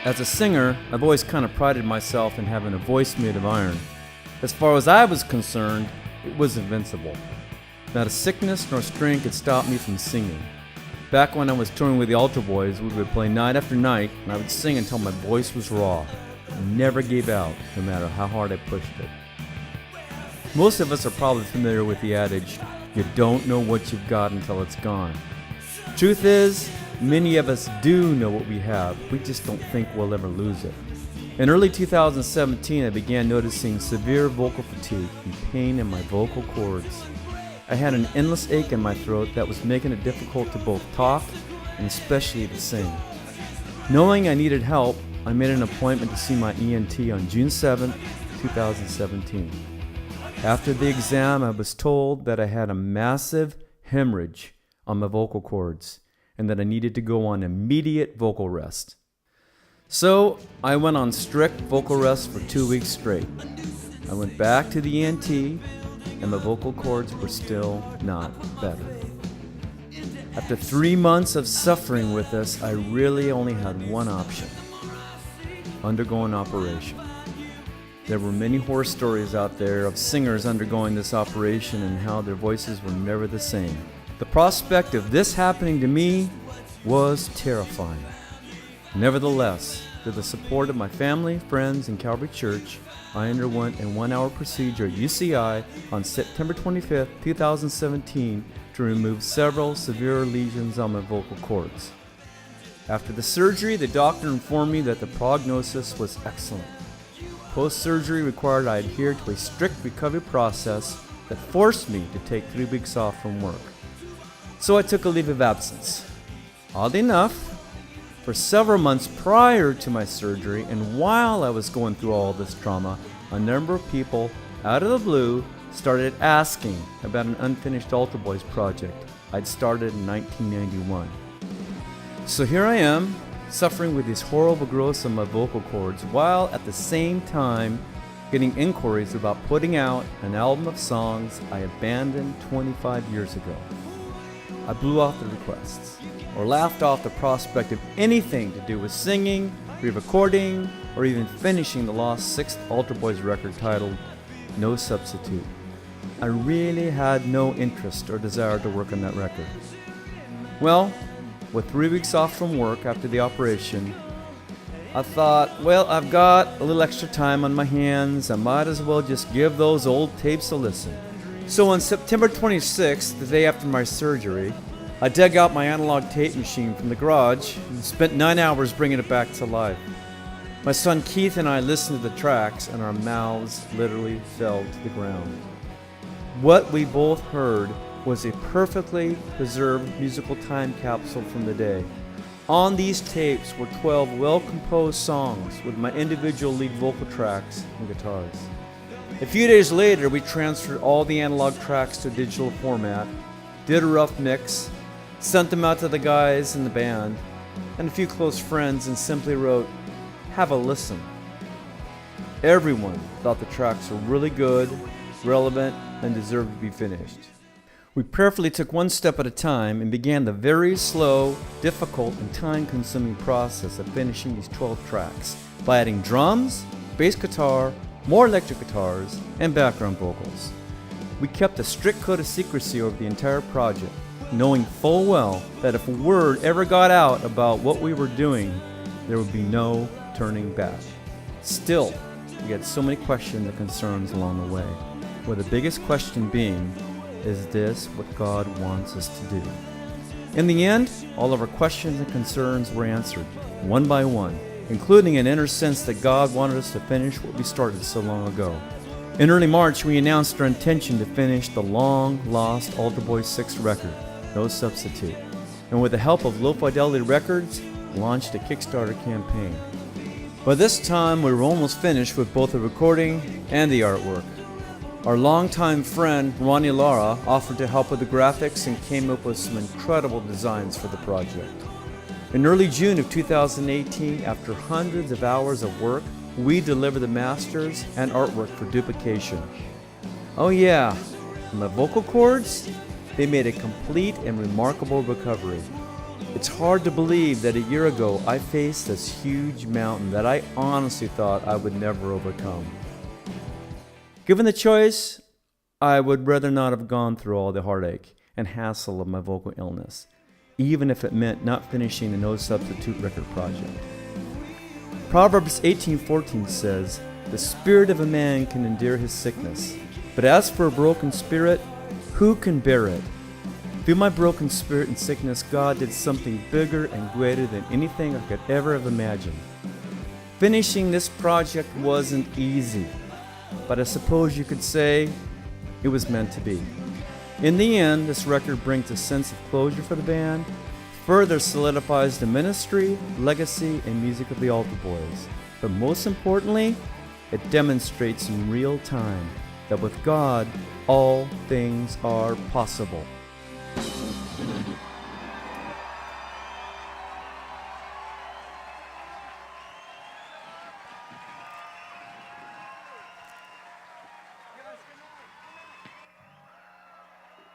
As a singer, I've always kind of prided myself in having a voice made of iron. As far as I was concerned, it was invincible. Not a sickness nor strain could stop me from singing. Back when I was touring with the Altar Boys, we would play night after night, and I would sing until my voice was raw. I never gave out, no matter how hard I pushed it. Most of us are probably familiar with the adage, you don't know what you've got until it's gone. Truth is, many of us do know what we have, we just don't think we'll ever lose it. In early 2017, I began noticing severe vocal fatigue and pain in my vocal cords. I had an endless ache in my throat that was making it difficult to both talk and especially to sing. Knowing I needed help, I made an appointment to see my ENT on June 7, 2017. After the exam, I was told that I had a massive hemorrhage on my vocal cords and that I needed to go on immediate vocal rest. So I went on strict vocal rest for 2 weeks straight. I went back to the ENT and my vocal cords were still not better. After 3 months of suffering with this, I really only had one option: undergo an operation. There were many horror stories out there of singers undergoing this operation and how their voices were never the same. The prospect of this happening to me was terrifying. Nevertheless, through the support of my family, friends, and Calvary Church, I underwent a 1-hour procedure at UCI on September 25, 2017 to remove several severe lesions on my vocal cords. After the surgery, the doctor informed me that the prognosis was excellent. Post-surgery required I adhere to a strict recovery process that forced me to take 3 weeks off from work. So I took a leave of absence. Oddly enough, for several months prior to my surgery and while I was going through all this trauma, a number of people, out of the blue, started asking about an unfinished Altar Boys project I'd started in 1991. So here I am, suffering with these horrible growths on my vocal cords, while at the same time getting inquiries about putting out an album of songs I abandoned 25 years ago. I blew off the requests, or laughed off the prospect of anything to do with singing, re-recording, or even finishing the lost 6th Altar Boys record titled No Substitute. I really had no interest or desire to work on that record. Well, with 3 weeks off from work after the operation, I thought, well, I've got a little extra time on my hands, I might as well just give those old tapes a listen. So on September 26th, the day after my surgery, I dug out my analog tape machine from the garage and spent 9 hours bringing it back to life. My son Keith and I listened to the tracks and our mouths literally fell to the ground. What we both heard was a perfectly preserved musical time capsule from the day. On these tapes were 12 well-composed songs with my individual lead vocal tracks and guitars. A few days later, we transferred all the analog tracks to a digital format, did a rough mix, sent them out to the guys in the band and a few close friends, and simply wrote, "Have a listen." Everyone thought the tracks were really good, relevant, and deserved to be finished. We prayerfully took one step at a time and began the very slow, difficult, and time-consuming process of finishing these 12 tracks by adding drums, bass guitar, more electric guitars, and background vocals. We kept a strict code of secrecy over the entire project, knowing full well that if a word ever got out about what we were doing, there would be no turning back. Still, we had so many questions and concerns along the way, with the biggest question being, is this what God wants us to do? In the end, all of our questions and concerns were answered, one by one, including an inner sense that God wanted us to finish what we started so long ago. In early March, we announced our intention to finish the long-lost Altar Boys 6th record, No Substitute, and with the help of Low Fidelity Records, launched a Kickstarter campaign. By this time, we were almost finished with both the recording and the artwork. Our longtime friend, Ronnie Lara, offered to help with the graphics and came up with some incredible designs for the project. In early June of 2018, after hundreds of hours of work, we delivered the masters and artwork for duplication. Oh yeah, and the vocal cords? They made a complete and remarkable recovery. It's hard to believe that a year ago I faced this huge mountain that I honestly thought I would never overcome. Given the choice, I would rather not have gone through all the heartache and hassle of my vocal illness, even if it meant not finishing the No Substitute record project. Proverbs 18:14 says, "The spirit of a man can endure his sickness, but as for a broken spirit, who can bear it?" Through my broken spirit and sickness, God did something bigger and greater than anything I could ever have imagined. Finishing this project wasn't easy, but I suppose you could say it was meant to be. In the end, this record brings a sense of closure for the band, further solidifies the ministry, legacy, and music of the Altar Boys. But most importantly, it demonstrates in real time that with God, all things are possible.